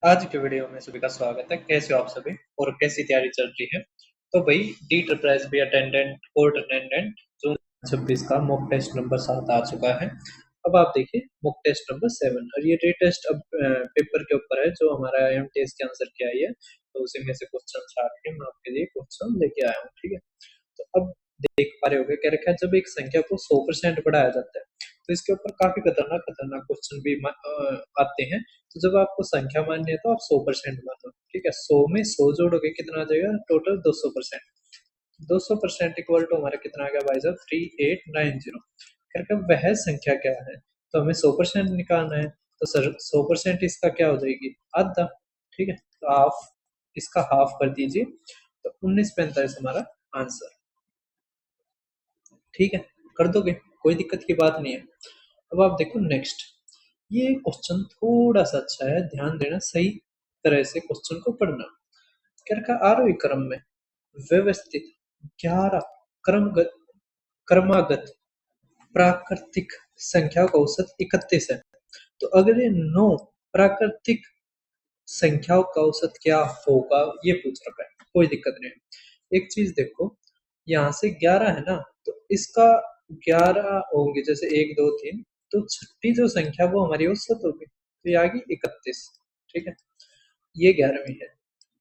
आज के वीडियो में सभी का स्वागत है। कैसे हो आप सभी और कैसी तैयारी चल रही है? तो भाई डीट प्रेस बी अटेंडेंट कोर्ट अटेंडेंट जून 26 का मॉक टेस्ट नंबर 7 आ चुका है। अब आप देखिए मॉक टेस्ट नंबर 7 और ये रीटेस्ट अब पेपर के ऊपर है जो हमारा एमटीएस के आंसर की आई है। तो उसी में से क्वेश्चन छाट के मैं आपके लिए क्वेश्चन लेके आया हूँ। ठीक है, तो अब देख पा रहे होगे क्या रखा है, जब एक संख्या को 100% बढ़ाया जाता है तो इसके ऊपर काफी खतरनाक खतरनाक क्वेश्चन भी आते हैं। तो जब आपको संख्या माननी है तो आप 100% मानो। ठीक है, 100 में 100 जोड़ोगे कितना आ जाएगा, टोटल 200%। 200% इक्वल टू हमारा कितना आ गया भाई साहब, 3890। करके वह संख्या क्या है, तो हमें 100% निकालना है। तो सर 100% इसका क्या हो जाएगी, आधा। ठीक है, तो हाफ, इसका हाफ कर दीजिए तो 1945 हमारा आंसर। ठीक है, कर दोगे, कोई दिक्कत की बात नहीं है। अब आप देखो नेक्स्ट, ये क्वेश्चन थोड़ा सा अच्छा है, ध्यान देना, सही तरह से क्वेश्चन को पढ़ना। क्या रखा, आरोही क्रम में व्यवस्थित 11 क्रमगत क्रमागत प्राकृतिक संख्या का औसत 31 है। तो अगले 9 प्राकृतिक संख्याओं का औसत क्या होगा, ये पूछ रखा है। कोई दिक्कत नहीं है। एक चीज देखो, यहाँ से 11 है ना, तो इसका 11 होंगे, जैसे 1 2 3, तो छठी जो संख्या वो हमारी औसत होगी, तो ये आ गई 31। ठीक है, ये 11वीं है।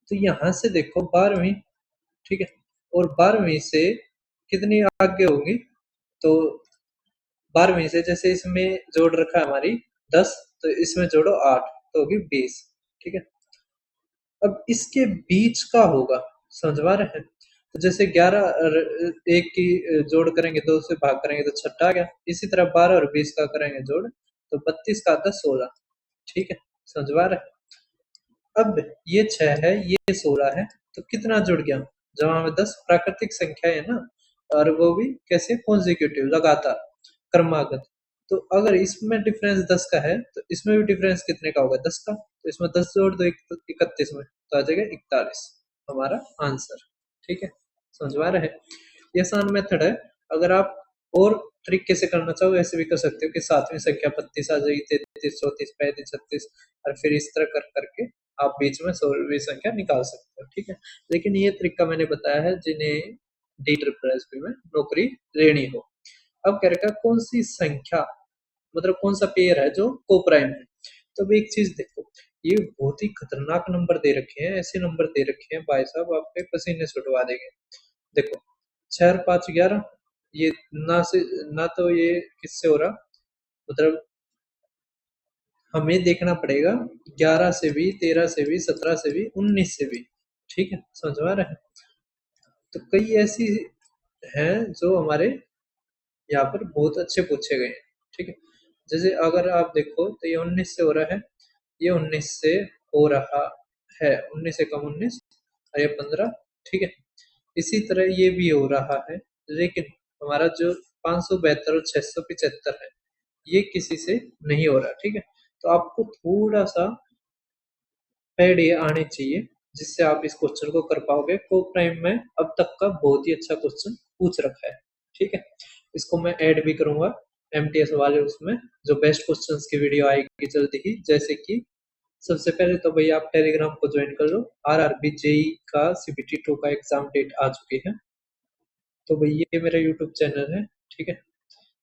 तो यहाँ से देखो 12वीं। ठीक है, और 12वीं से कितनी आगे होगी, तो 12वीं से जैसे इसमें जोड़ रखा है हमारी 10, तो इसमें जोड़ो 8, तो होगी 20। ठीक है, अब इसके बीच का होगा, समझ पा रहे हैं? तो जैसे 11 और एक की जोड़ करेंगे, 2 से भाग करेंगे तो छठा आ गया। इसी तरह 12 और 20 का करेंगे जोड़, तो 32 का आता 16। ठीक है, समझ पा रहे हैं? अब ये 6 है, ये 16 है, तो कितना जुड़ गया, जहाँ में 10 प्राकृतिक संख्या है ना, और वो भी कैसे, कॉन्जिक्यूटिव, लगातार, क्रमागत। तो अगर इसमें डिफरेंस 10 का है तो इसमें भी डिफरेंस कितने का होगा, 10 का। तो इसमें 10 जोड़ दो 31 में, तो आ जाएगा 41 हमारा आंसर। ठीक है, समझ में आ रहा है? ये आसान मेथड है। अगर आप और तरीके से करना चाहो ऐसे भी कर सकते हो कि सातवीं संख्या 32 आ जाएगी, 33 34 35 36, और फिर इस तरह कर करके आप बीच में 16वीं संख्या निकाल सकते हो। ठीक है, लेकिन ये तरीका मैंने बताया है जिन्हें डी ट्रिपल एस पी में नौकरी लेनी हो। अब कह रखा कौन सी संख्या, मतलब कौन सा पेयर है जो कोप्राइम है। तो अब एक चीज देखो, ये बहुत ही खतरनाक नंबर दे रखे हैं, ऐसे नंबर दे रखे हैं भाई साहब आपके पसीने छुटवा देंगे। देखो 6 और 5 11, ये ना से ना, तो ये किससे हो रहा, मतलब हमें देखना पड़ेगा 11 से भी, 13 से भी, 17 से भी, 19 से भी। ठीक है, समझ में आ रहा है? तो कई ऐसी हैं जो हमारे यहाँ पर बहुत अच्छे पूछे गए हैं। ठीक है, जैसे अगर आप देखो तो ये 19 से हो रहा है, ये 19 से हो रहा है, 19 से कम 19, और ये 15। ठीक है, इसी तरह ये भी हो रहा है, लेकिन हमारा जो 572 और 675 है, ये किसी से नहीं हो रहा। ठीक है, तो आपको थोड़ा सा पैड ये आने चाहिए जिससे आप इस क्वेश्चन को कर पाओगे। को प्राइम में अब तक का बहुत ही अच्छा क्वेश्चन पूछ रखा है। ठीक है, इसको मैं ऐड भी करूंगा एमटीएस वाले उसमें, जो बेस्ट क्वेश्चंस की वीडियो आएगी जल्दी ही। जैसे कि सबसे पहले तो भैया आप टेलीग्राम को ज्वाइन कर लो, आरआरबी जेई का सीबीटी 2 का एग्जाम डेट आ चुकी है। तो भैया ये मेरा यूट्यूब चैनल है। ठीक है,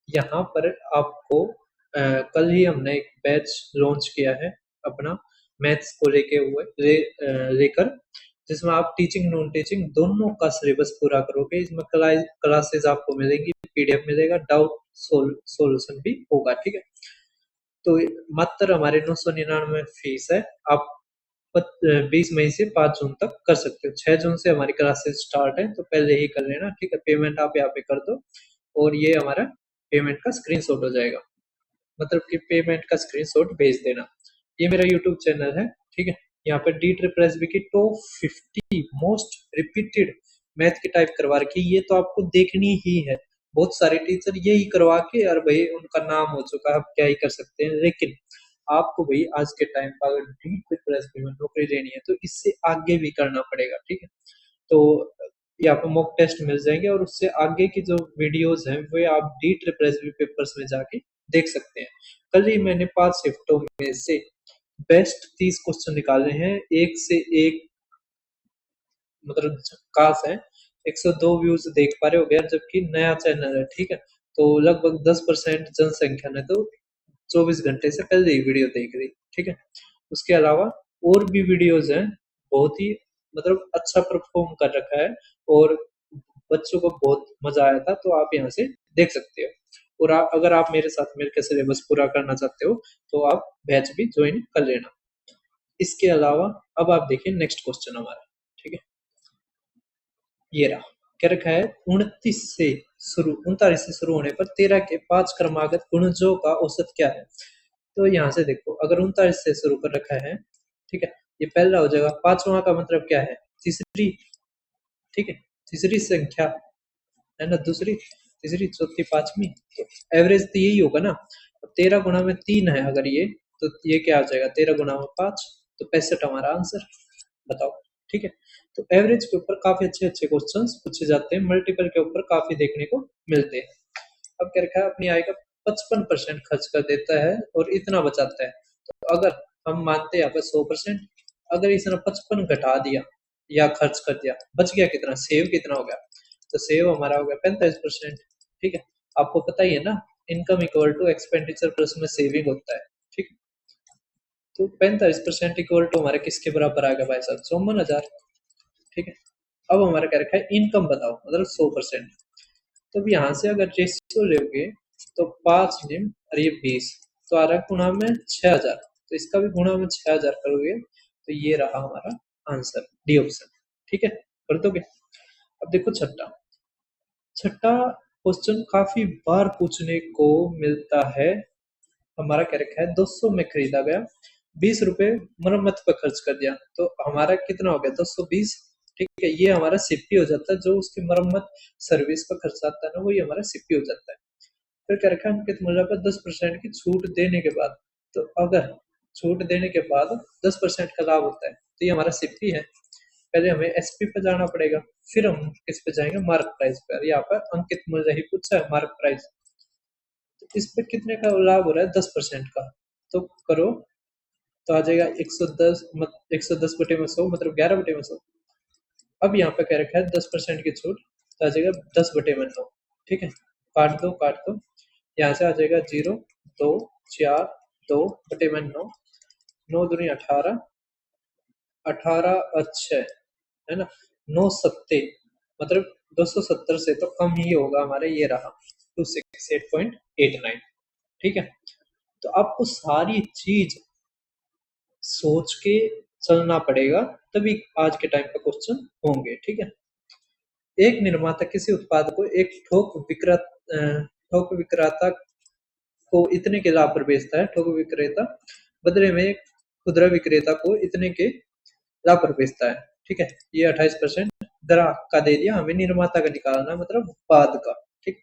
यहाँ पर आपको कल ही हमने एक बैच लॉन्च किया है अपना, मैथ्स को लेकर, जिसमें आप टीचिंग नॉन टीचिंग दोनों का सिलेबस पूरा करोगे। इसमें क्लासेस आपको मिलेंगी, पीडीएफ मिलेगा, डाउट सॉल्यूशन भी होगा। ठीक है, तो मात्र हमारे 999 फीस है। आप 20 मई से 5 जून तक कर सकते हो। 6 जून से हमारी क्लासेस स्टार्ट है, तो पहले ही कर लेना। ठीक है, पेमेंट आप यहाँ पे कर दो और ये हमारा पेमेंट का स्क्रीनशॉट हो जाएगा, मतलब कि पेमेंट का स्क्रीनशॉट भेज देना। ये मेरा यूट्यूब चैनल है। ठीक है, यहाँ पे डी ट्रिपल एस बी की टॉप 50 मोस्ट रिपीटेड मैथ की टाइप करवा रखी है, ये तो आपको देखनी ही है। बहुत सारे टीचर यही करवा के, और भाई उनका नाम हो चुका है, आप क्या ही कर सकते हैं। लेकिन आपको भाई आज के टाइम पर अगर डी ट्रिपल एस बी में नौकरी लेनी है तो इससे आगे भी करना पड़ेगा। ठीक है, तो यहाँ पे मॉक टेस्ट मिल जाएंगे, और उससे आगे की जो वीडियोस हैं वे आप D triple S B papers में जाके देख सकते हैं। कल ही मैंने 5 शिफ्टों में से बेस्ट 30 क्वेश्चन निकाले हैं, एक से एक मतलब झक्कास है। 102 व्यूज देख पा रहे हो गया, जबकि नया चैनल है, ठीक है। तो लगभग 10% जनसंख्या ने तो 24 घंटे से पहले ही वीडियो देख ली, ठीक है। उसके अलावा और भी वीडियोस हैं, बहुत ही मतलब अच्छा परफॉर्म कर रखा है, और बच्चों को बहुत मजा आया था, तो आप यहाँ से देख सकते हो। और अगर आप मेरे साथ मिलकर सिलेबस पूरा करना चाहते हो तो आप बैच भी ज्वाइन कर लेना। इसके अलावा अब आप देखिए नेक्स्ट क्वेश्चन हमारा, ठीक है। ये रहा, क्या रखा है, 39 से शुरू होने पर 13 के 5 क्रमागत गुणजों का औसत क्या है। तो यहाँ से देखो, अगर 39 से शुरू कर रखा है, ठीक है, ये पहला हो जाएगा। पांचवा का मतलब क्या है, तीसरी, ठीक है, तीसरी संख्या है ना, दूसरी, तीसरी, चौथी, पांचवी, तो एवरेज तो यही होगा ना। अब 13 गुणा में 3 है अगर ये, तो ये क्या आ जाएगा, 13 गुणा में 5, तो 65 हमारा आंसर। बताओ, ठीक है। तो एवरेज के ऊपर काफी अच्छे अच्छे क्वेश्चंस पूछे जाते हैं, मल्टीपल के ऊपर काफी देखने को मिलते हैं। अब क्या रखा है, अपनी आय का 55% खर्च कर देता है और इतना बचाता है। तो अगर हम मानते हैं यहाँ पे 100%, अगर इसने 55 घटा दिया या खर्च कर दिया, बच गया कितना, सेव कितना हो गया, तो सेव हमारा हो गया 45%, ठीक है। आपको पता ही है ना, income equal to expenditure plus में सेविंग होता है, ठीक है। तो 45% इक्वल टू हमारे किसके बराबर आ गया भाई साहब, 54,000, ठीक है। अब हमारा क्या रखा है, इनकम बताओ, मतलब 100%। तो अब यहाँ से अगर रेशियो लोगे तो 5 निम और ये 20, तो आ रहा है गुणा में 6,000, तो इसका भी गुणा में 6,000 करोगे तो ये रहा हमारा आंसर, डी ऑप्शन, ठीक है। कर दोगे। अब देखो छठा, छठा क्वेश्चन काफी बार पूछने को मिलता है। हमारा क्या रखा है, 200 में खरीदा गया, 20 रुपए मरम्मत पर खर्च कर दिया, तो हमारा कितना हो गया, 220, ठीक है। ये हमारा सीपी हो जाता है, जो उसकी मरम्मत सर्विस पर खर्च आता है ना, वही हमारा सीपी हो जाता है। फिर क्या रखा है, अंकित मूल्य पर 10% की छूट देने के बाद, तो अगर छूट देने के बाद 10% का लाभ होता है, तो ये हमारा सीपी है। पहले हमें एसपी पे जाना पड़ेगा, फिर हम किस पे जाएंगे, मार्क प्राइस पर। यहाँ पर अंकित मूल्य ही पूछा है, मार्क प्राइस, तो इस पे कितने का लाभ हो रहा है, 10% का, तो करो, तो आ जाएगा 110, 110/100, मतलब 11/100। अब यहाँ पे क्या रखा है, 10% की छूट, तो आ जाएगा 10/9, ठीक है। काट दो काट दो, यहाँ से आ जाएगा 0, 2, 4, 2/9, 9 दूनी 18, 18 है ना, 9 सत्ते, मतलब 270 से तो कम ही होगा हमारे, ये रहा 268.89, ठीक है। तो आपको सारी चीज सोच के चलना पड़ेगा, तभी आज के टाइम पे क्वेश्चन होंगे, ठीक है। एक निर्माता किसी उत्पाद को एक थोक विक्रेता को इतने के लाभ पर बेचता है, थोक विक्रेता बदले में खुदरा विक्रेता को इतने के लाभ पर बेचता है, ठीक है। ये 28% ग्राहक का दे दिया, हमें निर्माता का निकालना, मतलब उत्पाद का, ठीक।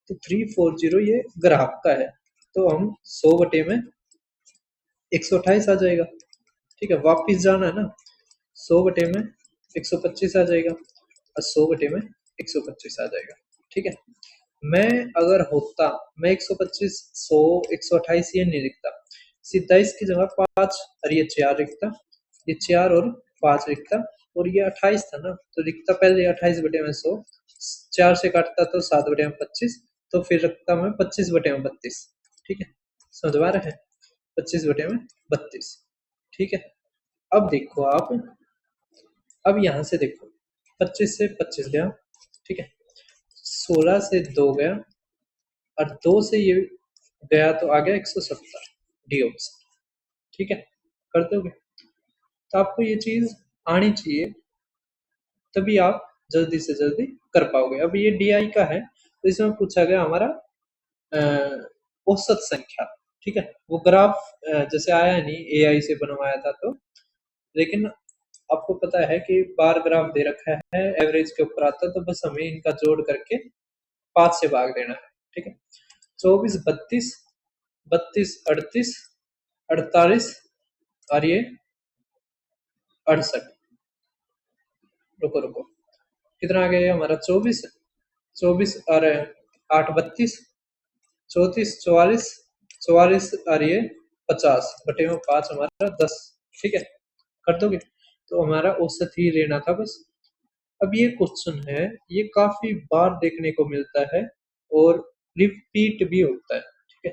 तो 340 ये ग्राहक का है, तो हम 100 में 128 आ जाएगा, ठीक है। वापिस जाना है ना, 100 में 125 आ जाएगा, और 100 में 125 आ जाएगा, ठीक है। मैं अगर होता, मैं 125, 100, 128 ये नहीं लिखता, सीधा इसकी जगह 5 और ये 4 लिखता, ये 4 और 5 लिखता, और ये 28 था ना, तो लिखता पहले 28/100, 4 से काटता तो 7/25, तो फिर रखता मैं 25/32, ठीक है। समझ आ रहा है, 25/32, ठीक है। अब देखो आप, अब यहाँ से देखो, 25 से 25 गया, ठीक है, 16 से 2 गया, और 2 से ये गया, तो आ गया 170, डी ऑप्शन, ठीक है। कर दोगे। तो आपको ये चीज आनी चाहिए, तभी आप जल्दी से जल्दी कर पाओगे। अब ये डीआई का है, तो इसमें पूछा गया हमारा औसत संख्या, ठीक है। वो ग्राफ जैसे आया नहीं, एआई से बनवाया था, तो लेकिन आपको पता है कि बार ग्राफ दे रखा है, एवरेज के ऊपर आता है, तो बस हमें इनका जोड़ करके 5 से भाग देना है, ठीक है। 24, 32, 32, 38, 48, और ये 68, रुको रुको, कितना आ गया ये हमारा, 24, 24 और 8 32, 34, 44, 44 और ये 50/5 हमारा 10, ठीक है, कर दोगे? तो हमारा औसत ही लेना था बस। अब ये क्वेश्चन है, ये काफी बार देखने को मिलता है और रिपीट भी होता है, ठीक है।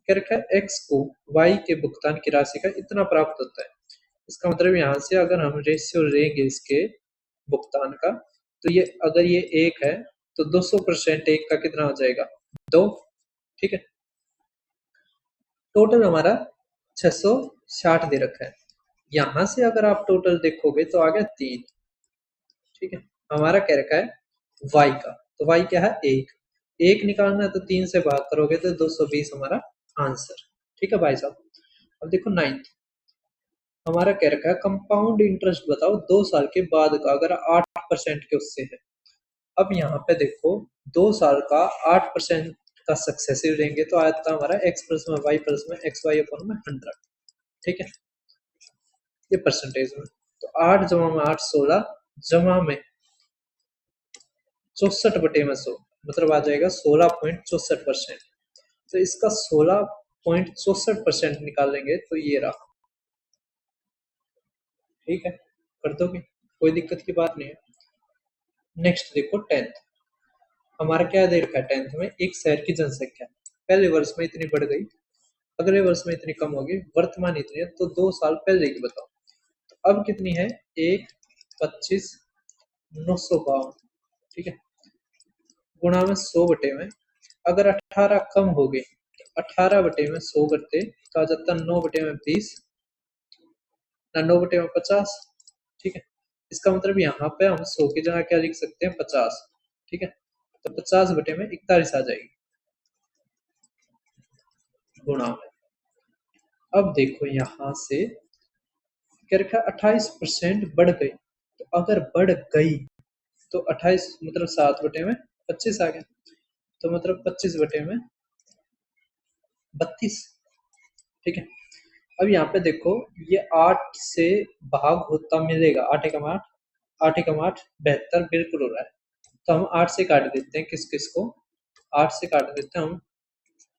कह रखा है एक्स को वाई के भुगतान की राशि का इतना प्राप्त होता है। इसका मतलब यहाँ से अगर हम रेशियो लेंगे इसके भुगतान का, तो ये अगर ये 1 है तो 200% 1 का कितना हो जाएगा? 2, ठीक है। टोटल हमारा 660 दे रखा है। यहाँ से अगर आप टोटल देखोगे तो आ गया 3, ठीक है। हमारा कह रखा है y का, तो y क्या है? 1, 1 निकालना है तो 3 से भाग करोगे तो 220 हमारा आंसर, ठीक है भाई साहब। अब देखो 9th, हमारा कह रखा है कंपाउंड इंटरेस्ट बताओ 2 साल के बाद का, अगर 8% के उससे है। अब यहाँ पे देखो 2 साल का 8% का सक्सेसिव लेंगे तो आया था हमारा x प्लस में y प्लस में एक्स वाई अपन में 100, ठीक है, ये परसेंटेज में। तो 8 जमा में 8 16, जमा में 64/100, मतलब आ जाएगा 16.64%। तो इसका 16.64% निकालेंगे तो ये रहा, ठीक है, कर दोगे, कोई दिक्कत की बात नहीं है। नेक्स्ट देखो 10th, हमारा क्या दे रखा है 10th में? एक शहर की जनसंख्या पहले वर्ष में इतनी बढ़ गई, अगले वर्ष में इतनी कम होगी, वर्तमान इतनी है, तो 2 साल पहले की बताओ। तो अब कितनी है? 1/25/952, ठीक है, गुणा में 100/में। अगर 18 कम हो गई तो 18/100 करते तो आ जाता 9/20, ना 9/50, ठीक है। इसका मतलब यहाँ पे हम 100 की जगह क्या लिख सकते हैं? 50, ठीक है। तो 50/41 आ जाएगी, गुणा में। अब देखो यहाँ से क्या रखा? 28% बढ़ गई, तो अगर बढ़ गई तो 28 मतलब 7/25 आ गया, तो मतलब 25/32, ठीक है। अब यहाँ पे देखो ये 8 से भाग होता मिलेगा, 8 एकम 8, 8 एकम 8 72 बिल्कुल हो रहा है। तो हम 8 से काट देते हैं, किस किस को? 8 से काट देते हैं हम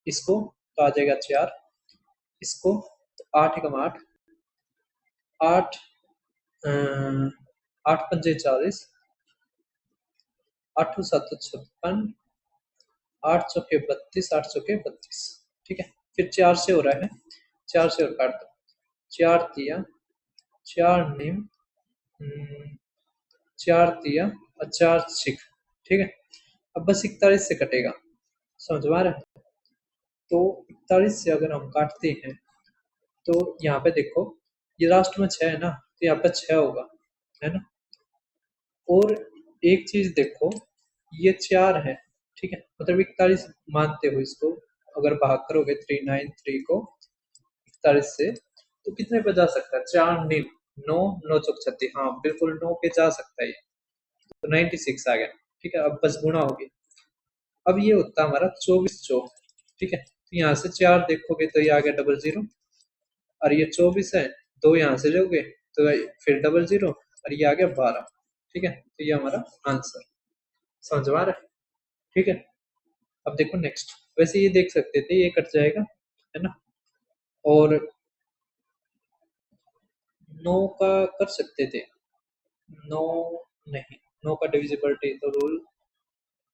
इसको, तो आ जाएगा 4, इसको तो 8 एकम 8, 8 8 पंजे 40, 8 7 56, 8 चौके 32, 8 चौके 32, ठीक है। फिर 4 से हो रहा है, 4 से और काट दो, 4 तिया 4 निम, 4 तिया और 4 छिक, ठीक है। अब बस 41 से कटेगा, समझ में आ रहा है? तो 41 से अगर हम काटते हैं तो यहाँ पे देखो ये लास्ट में 6 है ना, तो यहाँ पे 6 होगा, है ना। और एक चीज देखो, ये 4 है, ठीक है, मतलब 41 मानते हो इसको, अगर भाग करोगे 393 को 41 से तो कितने पे जा सकता है? 4 निम 9, 9 चौक 36, हाँ बिल्कुल 9 पे जा सकता है ये, तो 96 आ गया, ठीक है। अब बस गुणा हो गया। अब ये होता है हमारा 24 चौक, ठीक है। तो यहाँ से 4 देखोगे तो ये आ गया 00, और ये 24 है, 2 यहाँ से लोगे तो फिर 00, और ये आ गया 12, ठीक है। तो ये हमारा आंसर, समझ में आ रहा है? ठीक है। अब देखो नेक्स्ट, वैसे ये देख सकते थे ये कट जाएगा, है ना, और 9 का कर सकते थे, 9 नहीं, 9 का डिविजिबिलिटी तो रूल,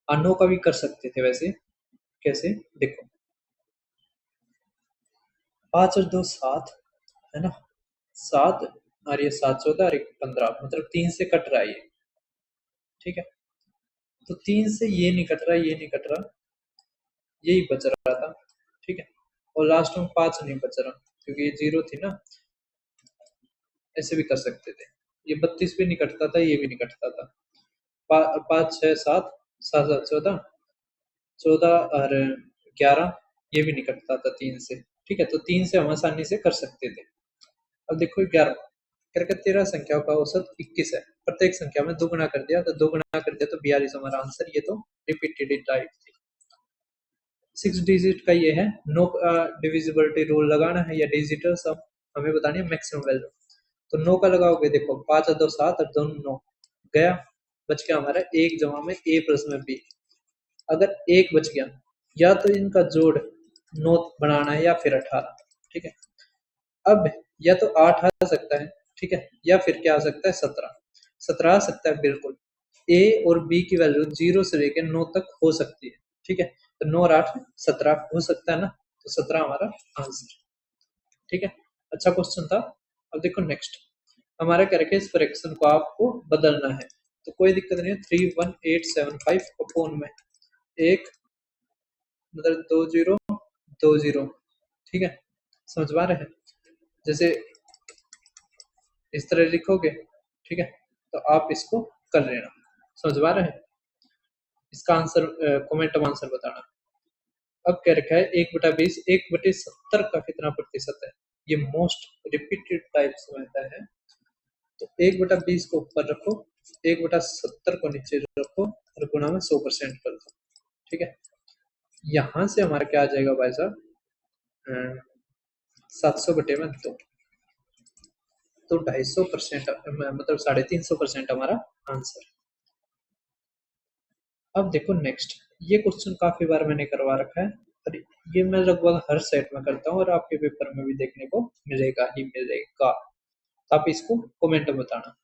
9 का भी कर सकते थे वैसे, कैसे देखो, 5 और 2 7, है ना, 7, और ये 7 14 और 1 15, मतलब 3 से कट रहा है ये, ठीक है। तो 3 से ये नहीं कट रहा, ये नहीं कट रहा, यही बच रहा था, ठीक है। और लास्ट में 5 नहीं बच रहा क्योंकि ये 0 थी ना, ऐसे भी कर सकते थे। ये 32 भी नहीं कटता था, ये भी नहीं कटता था। 5 6 7, 7 7 14, 14 और 11, ये भी नहीं कटता था 3 से, ठीक है। तो 3 से हम आसानी से कर सकते थे। अब देखो 11, करके 13 संख्याओं का औसत 21 है, प्रत्येक संख्या में 2 गुना कर दिया, तो 2 गुना कर दिया तो 42 हमारा आंसर। ये तो रिपीटेड टाइप थी। 6 डिजिट का ये है, नो डिविजिबिलिटी रूल लगाना है या डिजिटल सम हमें बतानी है मैक्सिमम वैल्यू। तो 9 का लगाओगे, देखो 5 और 2 7 और 2 9 गया, बच गया हमारा 1 जमा में a प्लस में b। अगर 1 बच गया, या तो इनका जोड़ 9 बनाना है या फिर 18, ठीक है। अब या तो 8 आ सकता है, ठीक है, या फिर क्या आ सकता है 17। 17 आ सकता है बिल्कुल। ए और बी की वैल्यू 0 से लेकर 9 तक हो सकती है, ठीक है। तो 9 और 8 17 हो सकता है ना, तो 17 हमारा आंसर, ठीक है। अच्छा क्वेश्चन था। अब देखो नेक्स्ट, हमारा क्या रखे, इस फ्रैक्शन को आपको बदलना है, तो कोई दिक्कत नहीं है। 31875 अपॉन में एक, मतलब 20 20, ठीक है। समझ पा रहे हैं? जैसे इस तरह लिखोगे, ठीक है, तो आप इसको कर लेना। समझ पा रहे हैं? इसका आंसर कमेंट में आंसर बताना। अब क्या रखा है, 1/20, 1/70 का कितना प्रतिशत है? ये मोस्ट रिपीटेड टाइप्स में आता है। तो 1/20 को ऊपर रखो, 1/70 को नीचे रखो और गुणा में 100% कर दो, ठीक है। यहां से हमारा क्या आ जाएगा भाई साहब, 700/2, तो 250%, मतलब 350% हमारा आंसर। अब देखो नेक्स्ट, ये क्वेश्चन काफी बार मैंने करवा रखा है और ये मैं लगभग हर सेट में करता हूँ और आपके पेपर में भी देखने को मिलेगा ही मिलेगा। तो आप इसको कमेंट में बताना।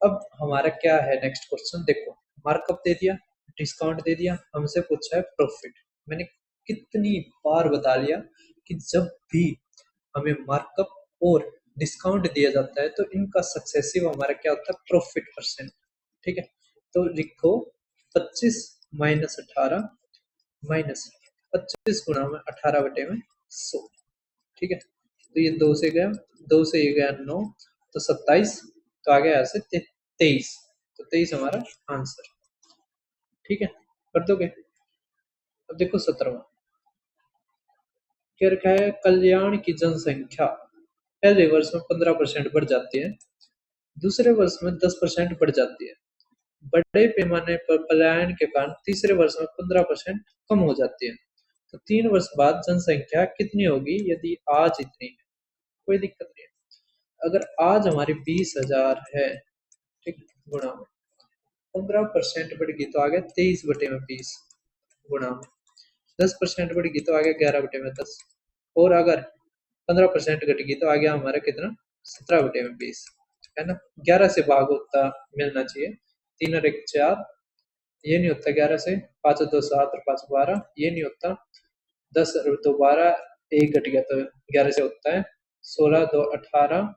अब हमारा क्या है नेक्स्ट क्वेश्चन, देखो मार्कअप दे दिया, डिस्काउंट दे दिया, हमसे पूछा है प्रॉफिट। मैंने कितनी बार बता लिया कि जब भी हमें मार्कअप और डिस्काउंट दिया जाता है तो इनका सक्सेसिव हमारा क्या होता है, प्रॉफिट परसेंट, ठीक है। तो लिखो 25 माइनस 18 माइनस 25 गुणा में 18/100, ठीक है। तो ये 2 से गया, 2 से ये गया 9, तो 27, तो आ गया यहाँ से 23, तो 23 हमारा आंसर, ठीक है। कर दोगे? अब देखो 17वां, क्या रखा है, कल्याण की जनसंख्या पहले वर्ष में 15% बढ़ जाती है, दूसरे वर्ष में 10% बढ़ जाती है, बड़े पैमाने पर पलायन के कारण तीसरे वर्ष में 15% कम हो जाती है, तो 3 वर्ष बाद जनसंख्या कितनी होगी यदि आज इतनी है? कोई दिक्कत नहीं है। अगर आज हमारी 20,000 है, ठीक, गुणा में 15% बढ़ गई तो आ गया 23/20, गुणा में 10% बढ़ गई तो आ गया 11/10, और अगर 15% घट गई तो आ गया हमारा कितना, 17/20, है ना। 11 से भाग होता मिलना चाहिए, 3 और 1 4, ये नहीं होता 11 से, 5 और 2 7 और 5 12, ये नहीं होता, 10 और 2 12, एक घट गया तो 11 से होता है, 16 2 18,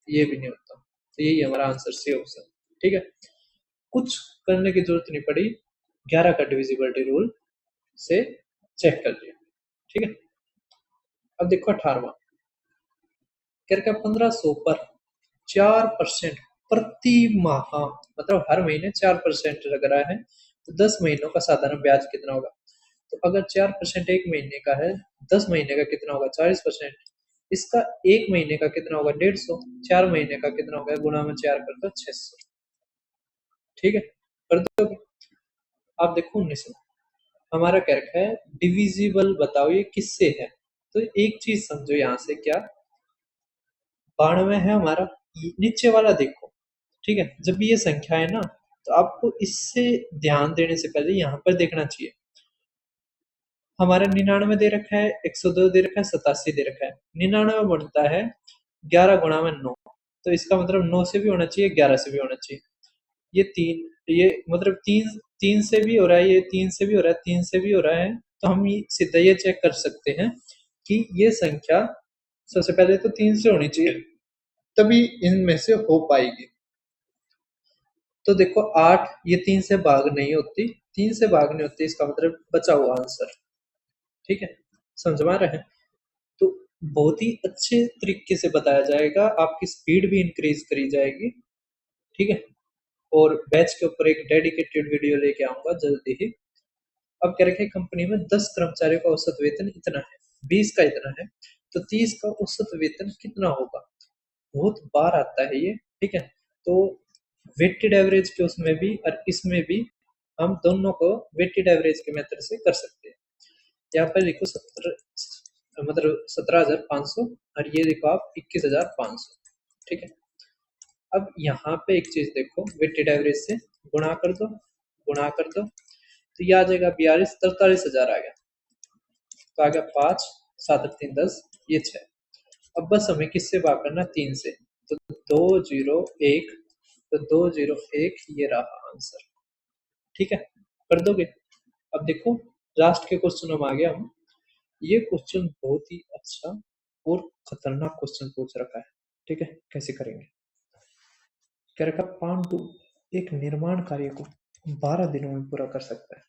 ये भी नहीं होता, तो यही हमारा आंसर सी ऑप्शन, ठीक है। कुछ करने की जरूरत नहीं पड़ी, 11 का डिविजिबिलिटी रूल से चेक कर लिया, ठीक है। अब देखो 18वां, क्या रखा, 1500 पर 4% प्रति माह, मतलब हर महीने 4% लग रहा है, तो 10 महीनों का साधारण ब्याज कितना होगा? तो अगर 4% एक महीने का है, 10 महीने का कितना होगा, 40%। इसका एक महीने का कितना होगा, 150, 4 महीने का कितना होगा, गुणा में 4 कर दो, 600, ठीक है। कर दो। आप देखो 19, हमारा क्या रखा है, डिविजिबल बताओ ये किससे है? तो एक चीज समझो यहाँ से, क्या 92 है हमारा, नीचे वाला देखो, ठीक है। जब भी ये संख्या है ना, तो आपको इससे ध्यान देने से पहले यहाँ पर देखना चाहिए। हमारा 99 दे रखा है, 102 दे रखा है, 87 दे रखा है। 99 बनता है 11 गुणा में 9, तो इसका मतलब 9 से भी होना चाहिए, 11 से भी होना चाहिए। ये तीन, ये मतलब तीन, तीन से भी हो रहा है, ये तीन से भी हो रहा है, तीन से भी हो रहा है, तो हम ये सीधा ये चेक कर सकते हैं कि ये संख्या सबसे पहले तो 3 से होनी चाहिए, तभी इनमें से हो पाएगी। तो देखो 8, ये 3 से भाग नहीं होती, 3 से भाग नहीं होती, इसका मतलब बचा हुआ आंसर, ठीक है। समझ में आ रहा है? तो बहुत ही अच्छे तरीके से बताया जाएगा, आपकी स्पीड भी इंक्रीज करी जाएगी, ठीक है। और बैच के ऊपर एक डेडिकेटेड वीडियो लेके आऊंगा जल्दी ही। अब क्या रखे, कंपनी में 10 कर्मचारियों का औसत वेतन इतना है, 20 का इतना है, तो 30 का औसत वेतन कितना होगा? बहुत बार आता है ये, ठीक है। तो वेटेड एवरेज के उसमें भी और इसमें भी हम दोनों को वेटेड एवरेज के मेथड से कर सकते हैं। यहाँ पर लिखो 17, मतलब 17,500, और ये लिखो आप 21,500, ठीक है। अब यहाँ पे एक चीज देखो, वेटेड एवरेज से गुणा कर दो, गुणा कर दो, तो ये आ जाएगा 42, 43,000 आ गया, तो आ गया 5 7 और 3 10, ये 6। अब बस हमें किससे भाग करना, 3 से। तो 201, तो 201 ये रहा आंसर। ठीक है, कर दोगे? अब देखो लास्ट के क्वेश्चन में आ गया हम। ये क्वेश्चन बहुत ही अच्छा और खतरनाक क्वेश्चन पूछ रखा है। ठीक है, कैसे करेंगे? कह रखा पांडु एक निर्माण कार्य को 12 दिनों में पूरा कर सकता है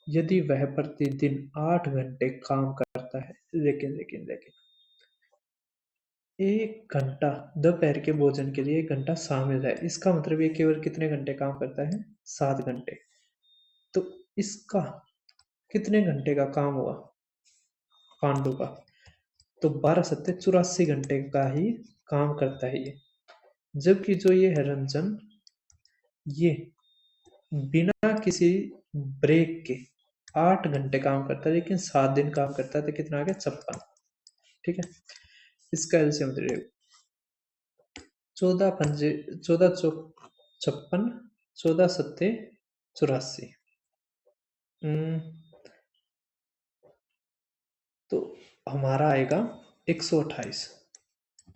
यदि वह प्रतिदिन 8 घंटे काम करता है। लेकिन लेकिन लेकिन 1 घंटा दोपहर के भोजन के लिए 1 घंटा शामिल है। इसका मतलब ये केवल कितने घंटे काम करता है? 7 घंटे। तो इसका कितने घंटे का काम हुआ पांडु का? तो 12 सत्ते 84 घंटे का ही काम करता है ये। जबकि जो ये है रंजन, ये बिना किसी ब्रेक के 8 घंटे काम करता है, लेकिन 7 दिन काम करता है। तो कितना आ गया? 56। ठीक है, इसका एलसीएम दे रहे हो। 14 पंजे 14 चौक 56, 14 सत्ते 84। तो हमारा आएगा 128।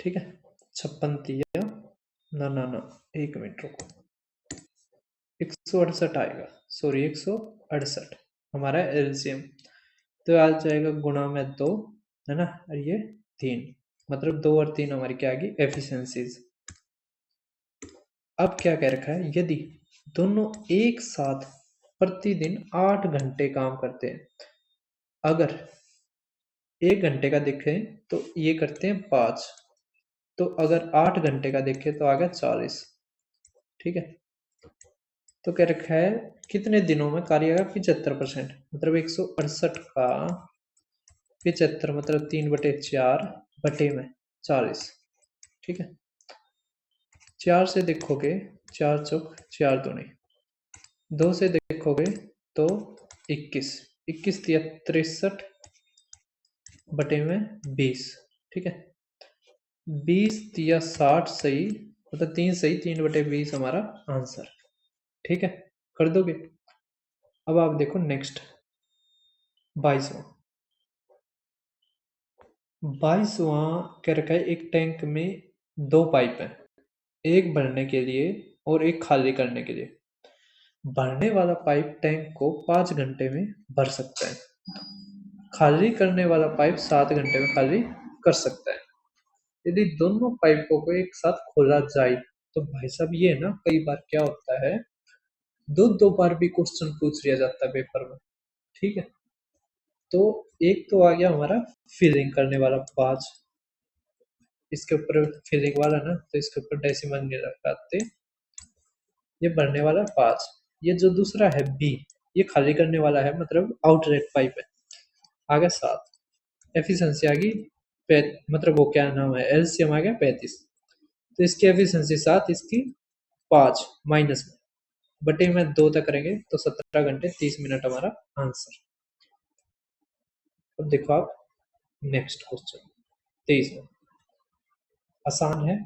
ठीक है, 56 ना ना ना, 1 मिनट रुको, 168 आएगा। सॉरी, 168 हमारा एलसीएम। तो आ जाएगा गुणा में 2, है ना, और ये 3, मतलब 2 और 3 हमारी क्या आ गई? एफिशिएंसीज। अब क्या कह रखा है? यदि दोनों एक साथ प्रतिदिन 8 घंटे काम करते हैं, अगर 1 घंटे का देखें तो ये करते हैं 5, तो अगर 8 घंटे का देखें तो आ गया 40। ठीक है, तो कह रखा है कितने दिनों में कार्य का 75%, मतलब 168 का 75, मतलब 3/4 बटे में 40। ठीक है, 4 से देखोगे 4 चौक 4 दूनी, 2 से देखोगे तो 21, 21 तिया 63 बटे में 20। ठीक है, 20 तिया 60 सही, मतलब 3 सही, 3/20 हमारा आंसर। ठीक है, कर दोगे? अब आप देखो नेक्स्ट 22वां। 22वां कह रखा है एक टैंक में 2 पाइप हैं, एक भरने के लिए और एक खाली करने के लिए। भरने वाला पाइप टैंक को 5 घंटे में भर सकता है, खाली करने वाला पाइप 7 घंटे में खाली कर सकता है। यदि दोनों पाइपों को एक साथ खोला जाए तो भाई साहब ये ना, कई बार क्या होता है, दो दो बार भी क्वेश्चन पूछ लिया जाता है पेपर में। ठीक है, तो एक तो आ गया हमारा फिलिंग करने वाला 5, इसके ऊपर फिलिंग वाला ना, तो इसके ऊपर डेसिमल नहीं लगाते। ये भरने वाला 5। ये जो दूसरा है बी, ये खाली करने वाला है, मतलब आउटलेट पाइप है, आ गया 7। एफिशिएंसी आ गई मतलब वो क्या नाम है, एलसीएम आ गया 35। तो इसकी एफिशिएंसी 7, इसकी 5 माइनस में बटे में 2 तक करेंगे तो 17 घंटे 30 मिनट हमारा आंसर। अब देखो आप नेक्स्ट क्वेश्चन 23 में, आसान है।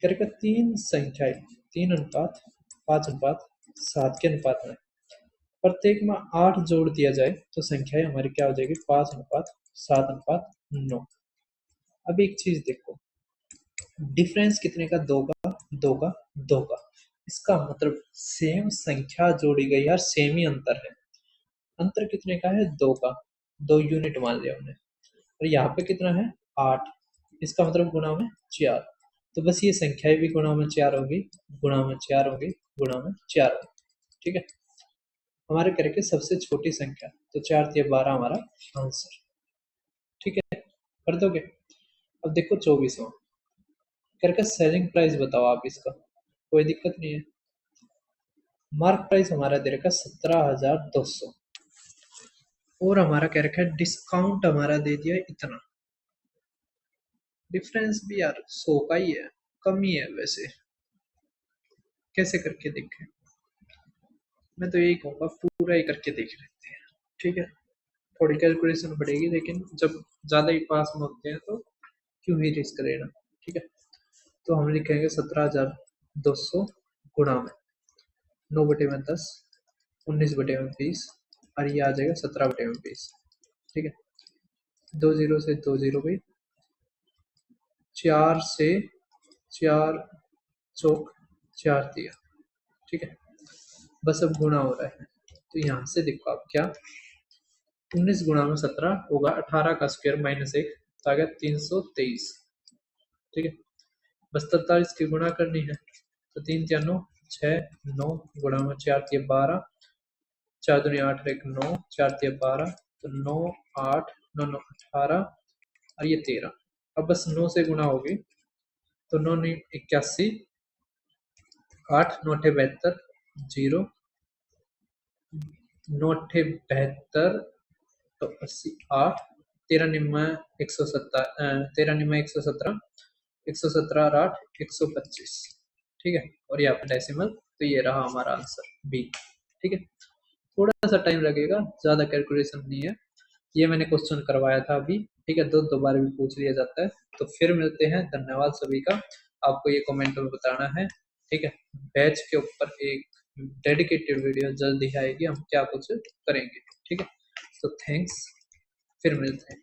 करके 3 संख्याएं 3:5:7 के अनुपात में, प्रत्येक में 8 जोड़ दिया जाए तो संख्याएं हमारी क्या हो जाएगी? 5:7:9। अब एक चीज देखो, डिफरेंस कितने का? 2 का, 2 का, 2 का। इसका मतलब सेम संख्या जोड़ी गई और सेम ही अंतर है। अंतर कितने का है? 2 का, 2 यूनिट मान लिया हमने। और यहाँ पे कितना है? 8। इसका मतलब गुणा में 4। तो बस ये संख्याएं भी गुणा में 4 होगी, गुणा में 4 होगी, गुणा में 4 होगी। ठीक है, हमारे करके सबसे छोटी संख्या, तो 4×3=12 हमारा आंसर। ठीक है, कर दोगे? अब देखो 24वां, करके सेलिंग प्राइस बताओ आप इसका, कोई दिक्कत नहीं है। मार्क प्राइस हमारा दे रखा 17,200, और हमारा कह रखा है डिस्काउंट हमारा दे दिया इतना। डिफरेंस भी यार 100 का ही है, कम ही है वैसे। कैसे करके देखें? मैं तो यही कहूँगा पूरा ही करके देख लेते हैं। ठीक है, थोड़ी कैलकुलेशन बढ़ेगी, लेकिन जब ज़्यादा ही पास में होते हैं तो क्यों ही रिस्क लेना। ठीक है, तो हम लिखेंगे 17,200 गुणा में 9/10, 19/20, और ये आ जाएगा 17/20। ठीक है, 2 जीरो से 2 जीरो गई, 4 से 4 चौक 4 दिया, ठीक है। बस अब गुणा हो रहा है, तो यहाँ से देखो आप क्या, 19 गुणा में 17 होगा, 18 का स्क्वायर माइनस 1 तो आ गया 323, ठीक है। बस 43 की गुणा करनी है, तो 3 तिया 9, 6 9 गुणा में 4 तिया 12, 4 दूनी 8 एक 9, 4 तिया 12, तो 9 8 9 9 18 और ये 13। अब बस 9 से गुणा होगी, तो 9 9 81, 8 9 72 जीरो, 9 72 तो 80 8, 13 निम्न 170, 13 निम्न 117, 117 और 8 125, ठीक है। और यहाँ पे डेसिमल, तो ये रहा हमारा आंसर बी, ठीक है। थोड़ा सा टाइम लगेगा, ज़्यादा कैलकुलेशन नहीं है, ये मैंने क्वेश्चन करवाया था अभी, ठीक है। दो बार भी पूछ लिया जाता है। तो फिर मिलते हैं, धन्यवाद सभी का। आपको ये कमेंट में बताना है, ठीक है। बैच के ऊपर एक डेडिकेटेड वीडियो जल्दी आएगी, हम क्या कुछ करेंगे, ठीक है। तो थैंक्स, फिर मिलते हैं।